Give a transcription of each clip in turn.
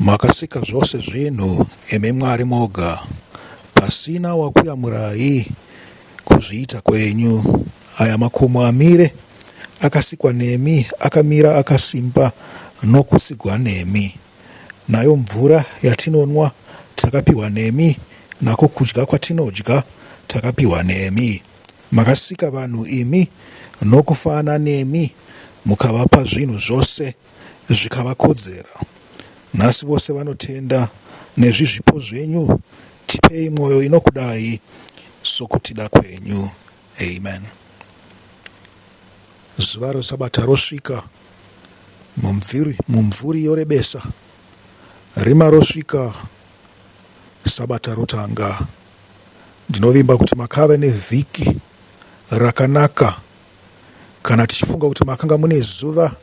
Makasika zvose zvinhu imi Mwari moga, pasina wakuyamurai kuzviita kwenyu. Aya makomo amire akasikwa nemi, akamira akasimba nokusigwa nemi. Nayo mvura yatinonwa takapiwa nemi, nako kudya kwatinodya takapiwa nemi. Makasika vanhu imi nokufana nemi, mukavapa zvinhu zvose zvikavakodzera. Nhasi vose vanotenda nezvizvipo zvenyu, tipei mwoyo inokudai sokutida kwenyu. Amen. Zuva reSabata rosvika, mumvuri yorebesa, rima rosvika, Sabata rotanga. Ndinovimba kuti makava nevhiki rakanaka, kana tichifunga kuti makanga mune zuva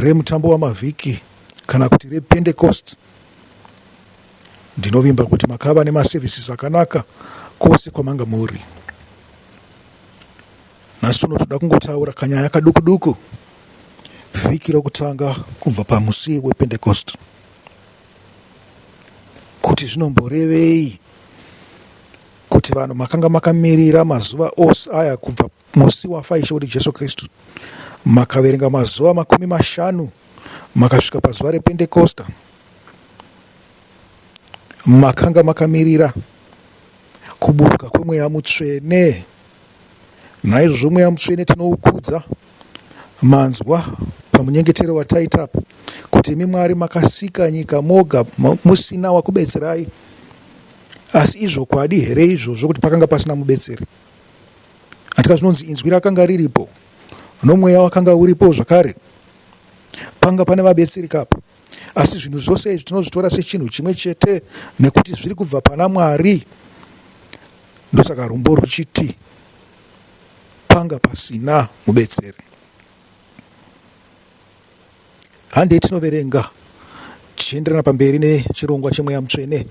remutambo wamavhiki kana kuti rePentecost. Ndinovimba kuti makava nemaservices akanaka kwose kwamanga muri. Nhasi uno toda kungotaura kanyaya kaduku duku, vhiki rokutanga kubva pamusi wePentecost, kuti zvinomborevei kuti vanhu makanga makamirira mazuva ose aya kubva musi wafa Ishe wedu Jesu Kristu, makaverenga mazuva 50 makasvika pazuva rePentecosta, makanga makamirira kuburuka kweMweya Mutsvene. Naizvozvo Mweya Mutsvene tinoukudza manzwa pamunyengetero wataitapo, kuti imi Mwari makasika nyika moga musina wakubetserai. Asi izvokwadi here izvozvo kuti pakanga pasina mubetseri? Hatika zvinonzi inzwi rakanga riripo nomweya wakanga uripo zvakare, panga pane vabetseri kapo. Asi zvinhu zvose izvi tinozvitora sechinhu chimwe chete nekuti zviri kubva pana Mwari. Ndosaka rumbo ruchiti panga pasina mubetseri. Handei tinoverenga tichienderana pamberi nechirongwa cheMweya Mutsvene,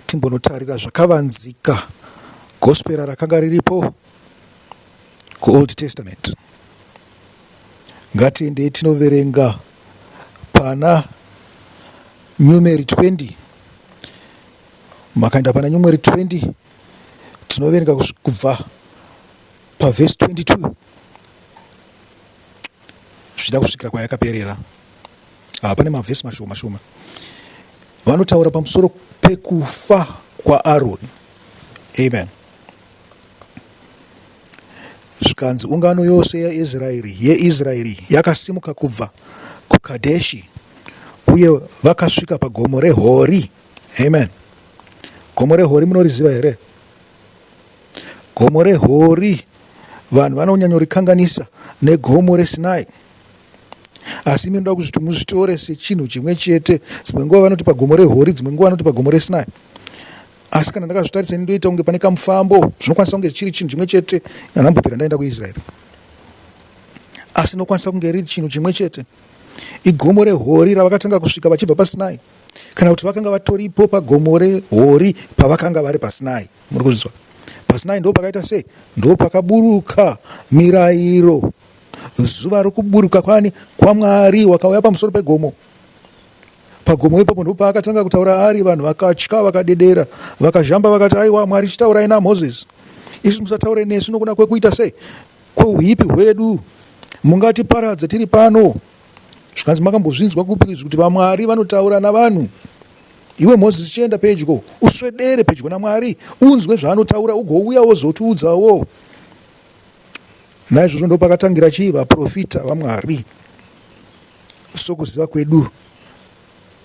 timbonotarira zvakavanzika Gosperi rakanga riripo kuOld Testament. Ngatiendei tinoverenga pana Numeri 20. Makaenda pana Numeri 20 tinoverenga kubva pavhesi 22 zvida kusvikira kwayakaperera. Pane mavhesi mashoma. Vanotaura pamusoro pekufa kwaAroni. Amen. Zvikanzi ungano yose yeIsraeri yakasimuka kubva kuKadeshi uye vakasvika pagomo reHori. Amen. Gomo reHori munoriziva here? Gomo reHori vanhu vanonyanyorikanganisa negomo reSinai, asi minoda kuti muzvitore sechinhu chimwe chete. Dzimwe nguva vanoti pagomo reHori, dzimwe nguva vanoti pagomo reSinai. Asi kana ndakazvitarisa ndoita kunge pane kamufambo, zvinokwanisa kunge chiri chinhu chimwe chete. Ndambopera ndaenda kuIsraeri, asi nokwanisa kunge riri chinhu chimwe chete. Igomo reHori ravakatanga kusvika vachibva paSinai, kana kuti vakanga vatoripo pagomo reHori pavakanga vari paSinai. Muri kuzvizwa? PaSinai ndo pakaita sei? Ndo pakaburuka mirayiro, zuva rokuburuka kwaMwari wakauya pamusoro pegomo. Pagomo ipapo ndo paakatanga kutaura ari, vanhu vakatya vakadedera, vakazhamba vakati aiwa, Mwari chitaurai naMozisi, isu musataure nesu. Nokuna kwekuita sei? Kweuhipi hwedu? Mungatiparadze tiri pano. Zvikanzi makambozvinzwa kupi kuti vaMwari vanotaura navanhu? Iwe Mozisi, chienda pedyo, uswedere pedyo naMwari, unzwe zvaanotaura, ugouya wozotiudzawo. Naizvozvo ndo pakatangira chii? Vaprofita vaMwari. Sokuziva kwedu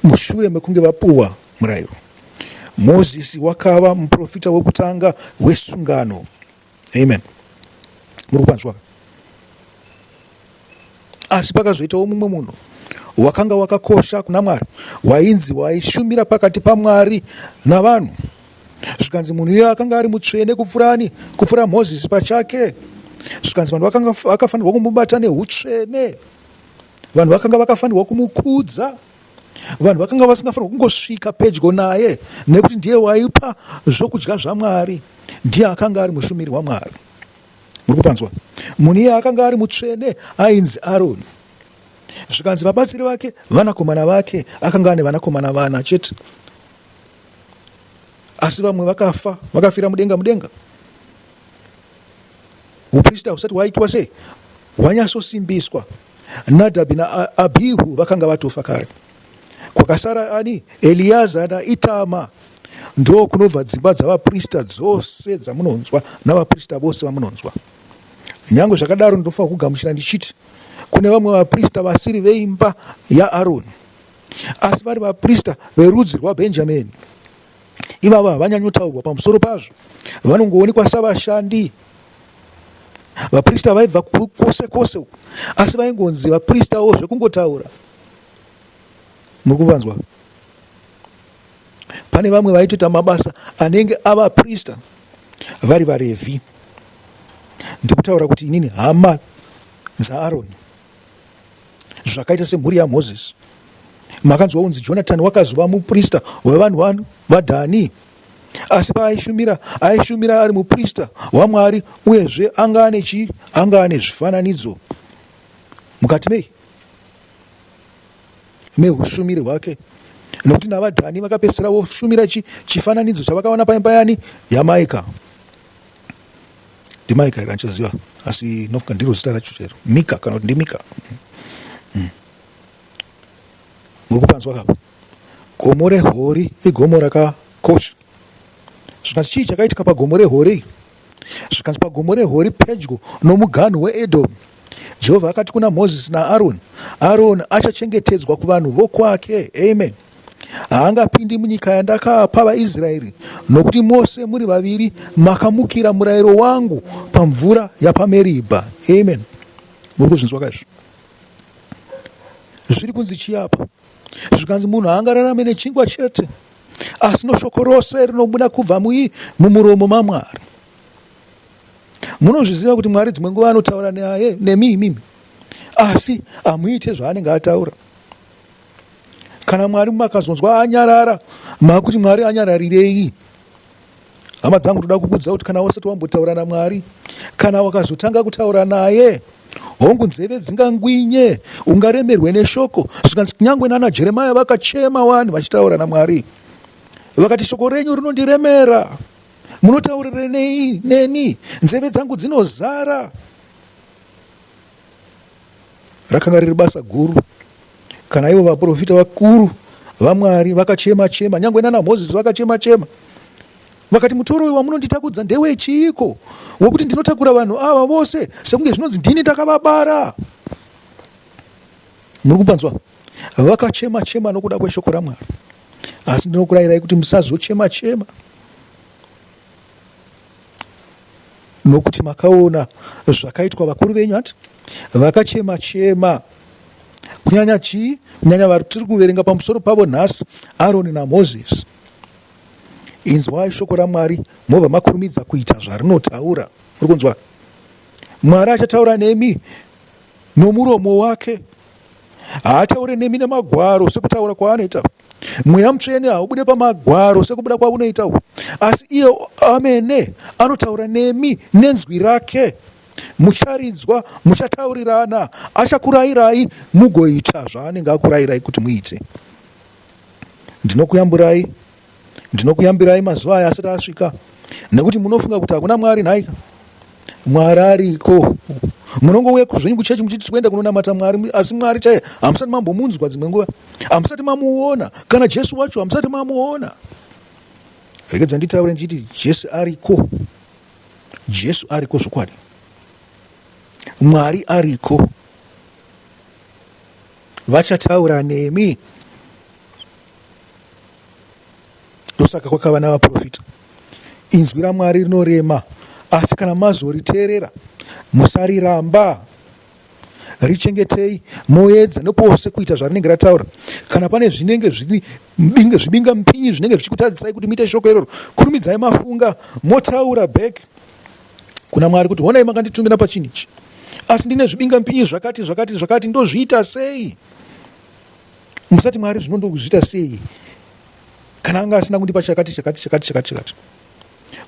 mushure mekunge vapuwa murayiro, Mozisi wakava muprofita wekutanga wesungano. Amen. Muri kupanzwa? Asi pakazoitawo mumwe munhu wakanga wakakosha kuna Mwari, wainzi waishumira pakati paMwari navanhu. Zvikanzi munhu iye akanga ari mutsvene kupfuura Mozisi pachake. Zvikanzi vanhu vakanga vakafanirwa kumubata neutsvene, vanhu vakanga vakafanirwa kumukudza, vanhu vakanga vasingafanirwa kungosvika pedyo naye, nekuti ndiye waipa zvokudya zvaMwari, ndiye akanga ari mushumiri waMwari. Muri kupanzwa? Munhu iye akanga ari mutsvene ainzi Aroni. Zvikanzi vabatsiri vake vanakomana vake akanga ane vanakomana vana chete, asi vamwe vakafa, vakafira mudenga. Uprista husati hwaitwa sei, hwanyasosimbiswa. Nadhabhi naAbhihu vakanga vatofa kare. Kwakasara ani Eliaza naItama. Ndo kunobva dzimba dzavaprista dzose dzamunonzwa navaprista vose vamunonzwa. Nyange zvakadaro ndofanira kugamuchira ndichiti kune vamwe vaprista vasiri veimba yaAroni, asi vari vaprista verudzi rwaBhenjamini. Ivava havanyanyotaurwa pamusoro pazvo, vanongoonekwa savashandi. Vaprista vaibva kwose uku, asi vaingonzi vapristawo zvekungotaura. Muri kuvanzwa? Pane vamwe vaitoita mabasa anenge avaprista vari vaRevhi. Ndikutaura kuti inini hama dzaAroni, zvakaita semhuri yaMozisi. Makanzwa unzi Jonatani wakazova muprista wevanhu vaDhani, asi paaishumira ari muprista waMwari, uyezve anga ane zvifananidzo mukati meushumiri hwake, nokuti navaDhani vakapedzisira voshumira chifananidzo chavakawana paimba yani yaMaika. Ndimaika here anchaziva, asi nofunga ndiro zita racho chero, Mika kana kuti ndimika. Muri kupanzwa kapa? Gomo reHori igomo rakakosha. Zvikanzi chii chakaitika pagomo reHori? Zvikanzi pagomo reHori pedyo nomuganhu weEdhomu, Jehovha akati kuna Mozisi naAroni, Aroni achachengetedzwa kuvanhu vokwake. Amen. Haangapindi munyika yandakapa vaIsraeri, nokuti mose muri vaviri makamukira murayiro wangu pamvura yapaMeribha. Amen. Muri kuzvinzwa kaizvo? Zviri kunzi chiapa? Zvikanzi munhu haangararame nechingwa chete, asi noshoko rose rinobuda kubva mumuromo maMwari. Munozviziva kuti Mwari dzimwe nguva anotaura naye nemimi, asi hamuite zvaanenge ataura. Kana Mwari makazonzwa anyarara, makuti Mwari anyararirei? Hama dzangu, toda kukudza kuti kana usati wambotaura naMwari, kana wakazotanga kutaura naye, hongu nzeve dzingangwinye, ungaremerwe neshoko. Zvikanzi kunyangwe nana Jeremia vakachema wani vachitaura naMwari, vakati shoko renyu rinondiremera, munotaurire neni, nzeve dzangu dzinozara. Rakanga riri basa guru. Kana ivo vaprofita vakuru vaMwari vakachema, nyangwe nana Mozisi vakachema, vakati mutoro uyu wamunonditakudza ndewechiiko, wokuti ndinotakura vanhu ava vose sekunge zvinonzi ndini ndakavabara? Muri kupanzwa? Vakachema nokuda kweshoko raMwari. Asi ndinokurayirai kuti musazochema, nokuti makaona zvakaitwa vakuru venyu ati vakachema. Kunyanya vari tiri kuverenga pamusoro pavo nhasi, Aroni naMozisi. Inzwai shoko raMwari mobva makurumidza kuita zvarinotaura. Muri kunzwa? Mwari achataura nemi nomuromo wake, haataure nemi nemagwaro sekutaura kwaanoita. Mweya Mutsvene haubude pamagwaro sekubuda kwaunoita, asi iye amene anotaura nemi nenzwi rake. Mucharidzwa, muchataurirana, achakurayirai mugoita zvaanenge akurayirai kuti muite. Ndinokuyambirai mazuva aya asati asvika, nekuti munofunga kuti hakuna Mwari. Nhai, Mwari ariko. Munongouya zvenyu kuchechi muchiti kuenda kunonamata Mwari, asi Mwari chaiye hamusati mambomunzwa dzimwe nguva, hamusati mamuona. Kana Jesu wacho hamusati mamuona. Rekedza nditaure ndichiti Jesu ariko. Jesu ariko zvokwadi. Mwari ariko. Vachataura nemi. Ndosaka kwakava navaprofita. Inzwi raMwari rinorema, asi kana mazoriteerera musariramba. Richengetei, moedza nopose kuita zvarinenge rataura. Kana pane zvinenge zvibinga mupinyi zvinenge zvichikutadzisai kuti muite shoko iroro, kurumidzai mafunga, motaura back kuna Mwari kuti honai makanditumira pachinichi, asi ndine zvibinga mupinyi zvakati ndozviita sei? Musati Mwari zvino ndokuzviita sei kana anga asina kundipa chakati.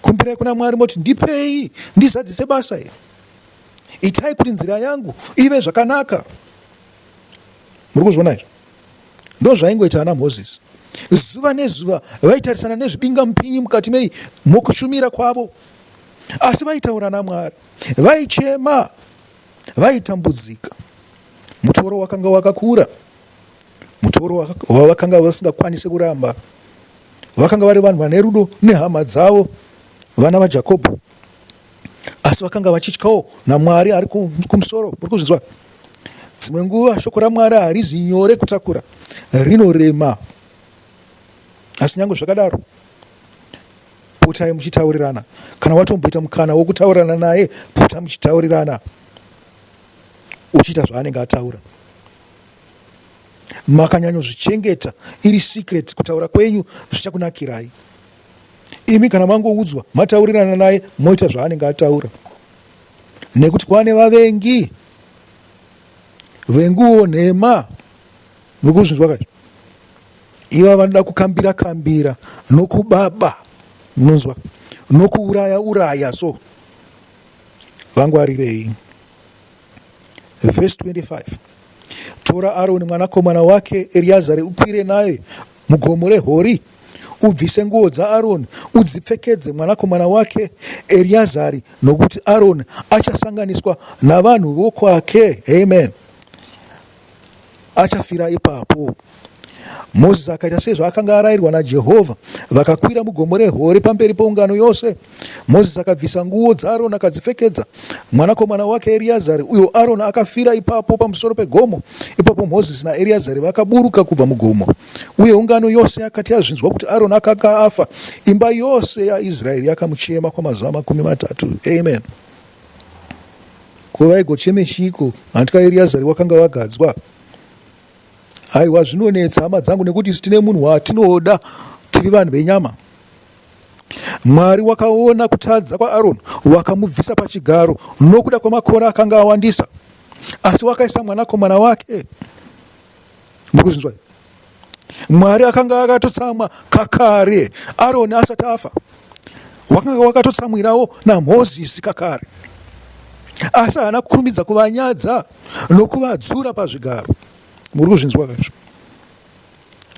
Kumbirai kuna Mwari moti ndipei ndizadzise basa iri, itai kuti nzira yangu ive zvakanaka. muri kuzviona izvo? Ndo zvaingoita ana Mozisi. Zuva nezuva vaitarisana nezvibinga mupinyi mukati mukushumira kwavo, asi vaitaura naMwari, vaichema, vaitambudzika. Mutoro wakanga wakakura, mutoro wavakanga vasingakwanisi kuramba. Vakanga vari vanhu vane rudo nehama dzavo, vana vaJakobho, asi vakanga vachityawo naMwari ari kumusoro. Muri kuzvinzwa? Dzimwe nguva shoko raMwari harizi nyore kutakura, rinorema. Asi nyange zvakadaro, potai muchitaurirana. Kana watomboita mukana wokutaurirana naye, pota muchitaurirana, uchiita zvaanenge ataura. Makanyanyozvichengeta iri secret, kutaura kwenyu zvichakunakirai. Imi kana mangoudzwa mataurirana naye, moita zvaanenge ataura. Nekuti kwane vavengi, venguwo nhema. Muri kuzvinzwa kaizvo? Iva vanoda kukambira nokubaba, munonzwa, nokuuraya. So vangwarirei. Verse 25. Tora Aroni mwanakomana wake Ereazari, ukwire naye mugomo reHori, ubvise nguo dzaAroni, udzipfekedze mwanakomana wake Ereazari, nokuti Aroni achasanganiswa navanhu vokwake. Amen. Achafira ipapo. Mozisi akaita sezvaakanga arayirwa naJehovha, vakakwira mugomo reHori pamberi peungano yose. Mozisi akabvisa nguo dzaAroni akadzipfekedza mwanakomana wake Ereazari, uyo Aroni akafira ipapo pamusoro pegomo. Ipapo Mozisi naEreazari vakaburuka kubva mugomo, uye ungano yose yakati yazvinzwa kuti Aroni akanga afa, imba yose yaIsraeri yakamuchema kwamazuva 30. Amen. Kuvaigocheme chiko? Handika Ereazari wakanga wagadzwa. Aiwa, zvinonetsa hama dzangu, nekuti tine munhu watinoda, tiri vanhu venyama. Mwari wakaona kutadza kwaAroni, wakamubvisa pachigaro nokuda kwemakore akanga awandisa, asi wakaisa mwanakomana wake. Muri kuzvinzwa? Mwari akanga akatotsamwa kakare Aroni asati afa, wakanga wakatotsamwirawo naMozisi kakare, asi haana kukurumidza kuvanyadza nokuvadzura pazvigaro. Muri kuzvinzwa kaizvo?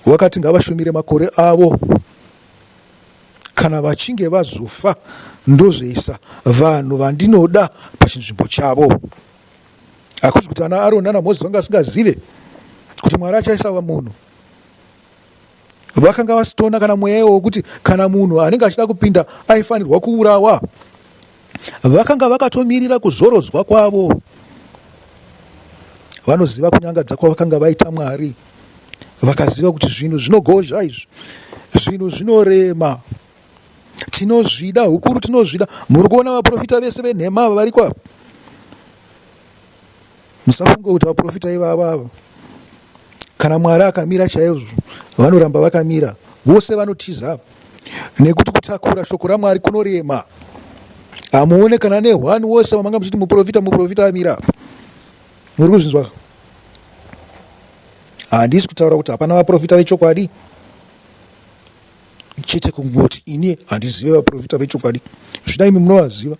Wakati ngavashumire makore avo, kana vachinge vazofa ndozoisa vanhu vandinoda pachinzvimbo chavo. Hakuti kuti ana Aroni nana Mozisi vanga vasingazive kuti Mwari achaisa munhu. Vakanga vasitona kana mweya wokuti kana munhu anenge achida kupinda aifanirwa kuurawa. Vakanga vakatomirira kuzorodzwa kwavo. Vanoziva kunyangadza kwavakanga vaita Mwari. Vakaziva kuti zvinhu zvinogozha izvi, zvinhu zvinorema, tinozvida, hukuru tinozvida. Muri kuona vaprofita vese venhema ava vari kwavo? Musafunga kuti vaprofita ivava kana Mwari akamira chaizvo vanoramba vakamira. Vose vanotiza, nekuti kutakura shoko raMwari kunorema. Hamuone kana nehwani wose wamanga muchiti muprofita amira. Muri kuzvinzwa? Handisi kutaura kuti hapana vaprofita vechokwadi, chete kungoti ini handizive vaprofita vechokwadi. Zvida imi munovaziva.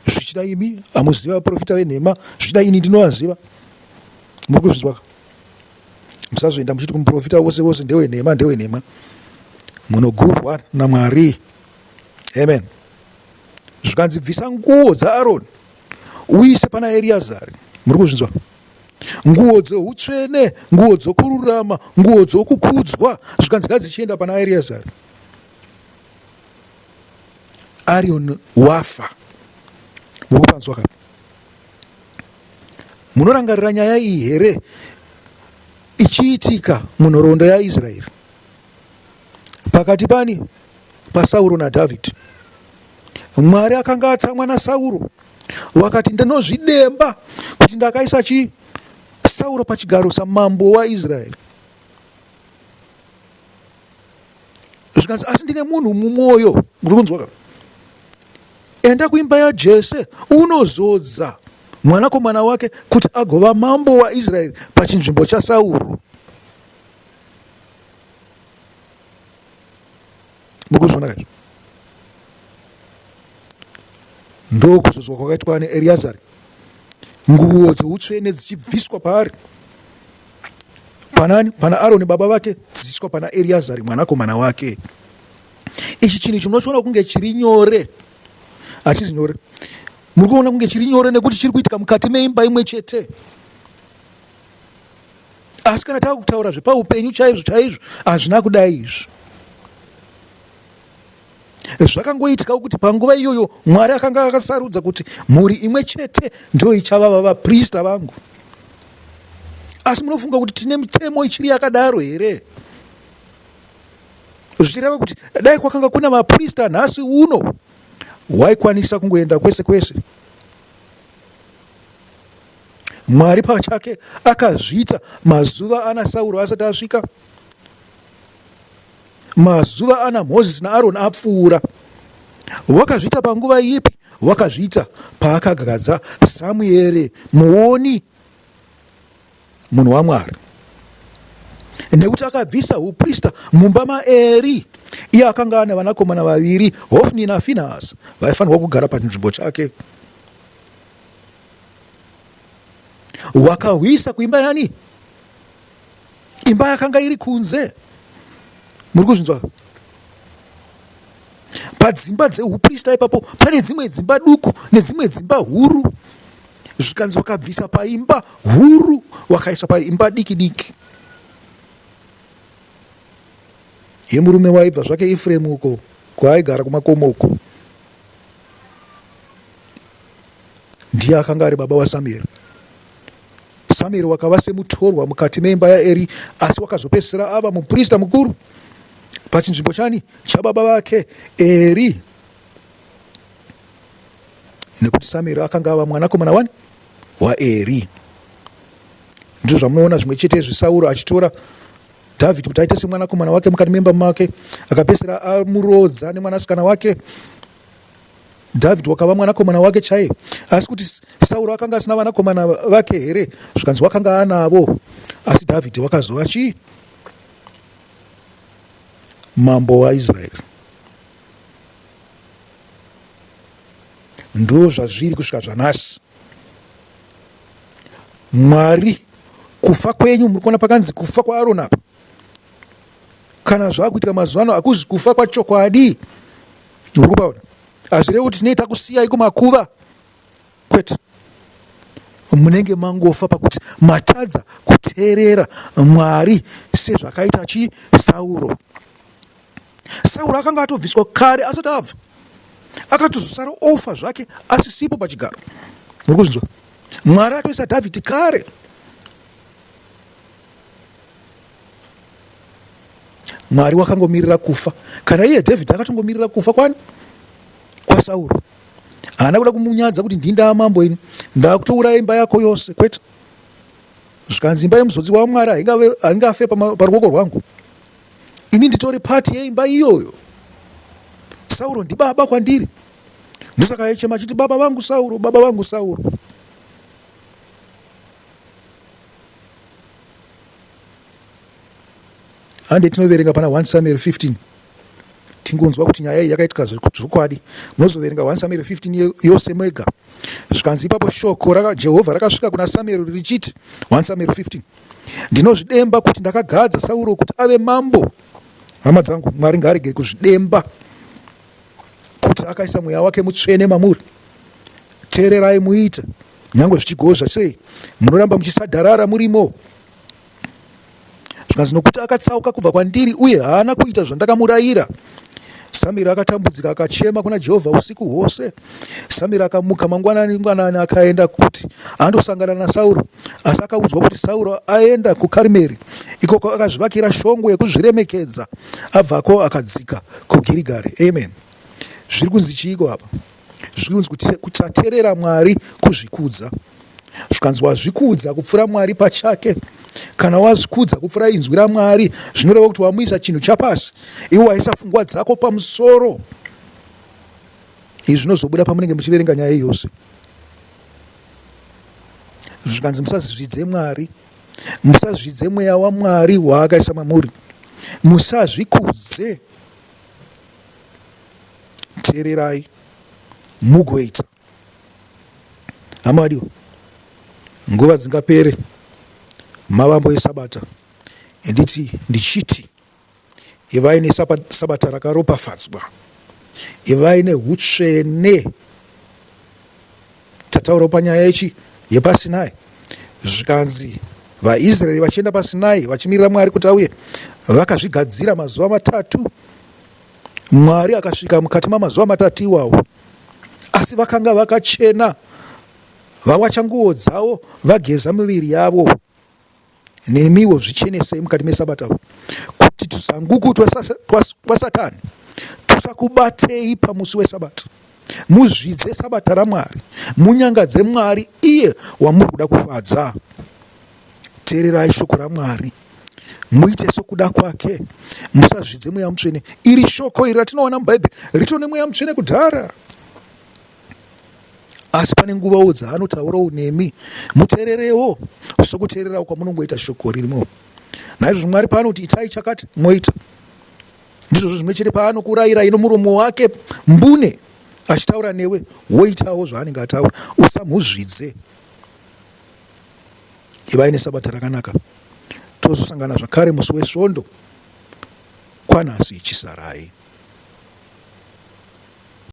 Zvichida imi hamuziva vaprofita venhema, zvichida ini ndinovaziva. Muri kuzvinzwa? Musazoenda muchiti kumuprofita wose ndewenhema. Munogurwa naMwari. Amen. Zvikanzi bvisa nguo dzaAroni uise pana Ereazari. Muri kuzvinzwa? Nguo dzeutsvene, nguo dzokururama, nguo dzokukudzwa, zvikanzi ngadzichienda pana Ereazari. Aroni wafa. Muri kupanzwa kapi? Munorangarira nyaya iyi here ichiitika munhoroondo yaIsraeri pakati pani paSauro naDhavhidhi? Mwari akanga atsamwa naSauro, wakati ndinozvidemba kuti ndakaisa Sauro pachigaro samambo waIsraeri. Zvikanzi asi ndine munhu mumwoyo. Muri kunzwa? Enda kuimba yaJese unozodza mwanakomana wake kuti agova mambo waIsraeri pachinzvimbo chaSauro. Muri kuzviona kaizvo? Ndokuzozwa kwakaitwa neEreazari. nguo dzeutsvene dzichibviswa paari, pana Aroni baba vake, dzichiiswa pana Ereazari mwanakomana wake. Ichi chinhu chinochiona kunge chiri nyore, hachizi nyore. Muri kuona kunge chiri nyore nekuti chiri kuitika mukati meimba imwe chete. Asi kana tava kutaura zvepaupenyu chaizvo chaizvo, hazvina kudai izvi. Zvakangoitika kuti panguva iyoyo Mwari akanga akasarudza kuti mhuri imwe chete ndio ichava vaprista vangu. Asi munofunga kuti tine mitemo ichiri yakadaro here? Zvichireva kuti dai kwakanga kuna vaprista nhasi uno, waikwanisa kungoenda kwese kwese. Mwari pachake akazviita mazuva ana Sauro asati asvika, mazuva ana Mozisi naAroni apfuura. Wakazviita panguva ipi? Wakazviita paakagadza Samueri muoni, munhu waMwari. Nekuti akabvisa uprista mumba maEri, iye akanga ane vanakomana vaviri, Hofni naFinehasi, vaifanirwa kugara panzvimbo chake. Wakahwisa kuimba yani? Imba yakanga iri kunze. Muri kuzvinzwa? Padzimba dzeuprista ipapo pane dzimwe dzimba duku nedzimwe dzimba huru. Zvikanzi wakabvisa paimba huru wakaisa paimba diki diki. Murume waibva zvake Efremu uko kwaaigara kumakomo uko, ndiye akanga ari baba waSamueri. Samueri wakava semutorwa mukati meimba yaEri, asi wakazopedzisira ava muprista mukuru pachinzvimbo chani chababa vake Eri, nekuti Samueri akanga ava mwanakomana wani waEri. Ndizvo zvamunoona zvimwe chete zviSauro achitora Dhavhidhi kuti aite semwanakomana wake mukati memba make, akapedzisira amurodza nemwanasikana wake. Dhavhidhi wakava mwanakomana wake chaiye, asi kuti Sauro akanga asina vanakomana vake here? Zvikanzi wakanga anavo, asi Dhavhidhi wakazova chii? Mambo waIsraeri. Ndo zvazviri kusvika zvanhasi. Mwari, kufa kwenyu, muri kuona pakanzi kufa kwaAroni apa. Kana zvakuitika mazuva ano hakuzi kufa kwachokwadi. Muri kupaona? Hazvirevi kuti tinoita kusiyai kumakuva, kwete. Munenge mangofa pakuti matadza kuteerera Mwari sezvakaita Sauro. Sauro akanga atobviswa kare asati abva, akatozosara ofa zvake asisipo pachigaro. Muri kuzvinzwa? Mwari atoisa Dhavhidhi kare. Mwari wakangomirira kufa. Kana iye Dhavhidhi akatongomirira kufa kwani kwaSauro, haana kuda kumunyadza kuti ndindaa mambo ini, ndakutouraya imba yako yose, kwete. Zvikanzi imba yemuzodzi waMwari haingafe paruoko rwangu, ini nditori pati yeimba iyoyo. Sauro ndibaba kwandiri, ndosaka aichema achiti baba vangu Sauro, baba vangu Sauro. Hande tinoverenga pana 1 Samuel 15. Tingonzwa kuti nyaya iyi yakaitika zvokwadi. Munozoverenga 1 Samuel 15 yose mwega. Zvikanzi ipapo shoko Jehovha rakasvika kuna Samueri richiti, 1 Samuel 15, ndinozvidemba kuti ndakagadza Sauro kuti ave mambo. Hama dzangu, Mwari ngaarege kuzvidemba kuti akaisa mweya wake mutsvene mamuri. Teererai muite, nyangwe zvichigozva sei, munoramba muchisadharara murimo. Zvikanzi nokuti akatsauka kubva kwandiri uye haana kuita zvandakamurayira. Samueri akatambudzika akachema kuna Jehovha usiku hwose. Samueri akamuka mangwanani akaenda kuti andosangana naSauro, asi akaudzwa kuti Sauro aenda kuKarimeri. Ikoko akazvivakira shongwe yekuzviremekedza, abvako akadzika kuGirigari. Amen. Zviri kunzi chiiko apa? Zviri kunzi kuti tateerera Mwari kuzvikudza. Zvikanzi wazvikudza kupfuura Mwari pachake, kana wazvikudza kupfuura inzwi raMwari, zvinoreva kuti wamuisa chinhu chapasi, iwe waisa pfungwa dzako pamusoro. Izvi zvinozobuda pamunenge muchiverenga nyaya yose. Zvikanzi musazvidze Mwari, musazvidze mweya waMwari waakaisa mamuri, musazvikudze. Teererai mugoita. Hama wadiwa, nguva dzingapere mavambo esabata ndichiti ivai nesabata rakaropafadzwa, ivai neutsvene. Tataura panyaya yepasinai, zvikanzi vaIsraeri vachienda pasinai vachimirira Mwari kuti auye, vakazvigadzira mazuva 3. Mwari akasvika mukati mamazuva 3 iwawo, asi vakanga vakachena, vawacha nguo dzavo, vageza miviri yavo. Nemiwo zvichenese mukati mesabata, kuti tusanguku twasatani tusakubatei pamusi wesabata. Muzvidze sabata raMwari, munyangadze Mwari iye wamuri kuda kufadza. Teererai shoko raMwari, muite sokuda kwake, musazvidze Mweya Mutsvene. Iri shoko iri ratinoona muBhaibheri ritone Mweya Mutsvene kudhara, asi pane nguvawo dzaanotaurawo nemi, muteererewo sokuteererawo kwamunongoita shoko ririmo. Naizvozvo Mwari paanoti itai chakati, moita. Ndizvozvo zvimwe chete paanokurayira ino muromo wake mbune achitaura newe, woitawo zvaanenge ataura. Usamuzvidze. Ivai nesabata rakanaka. Tozosangana zvakare musi wesvondo kwanhasi ichisarai.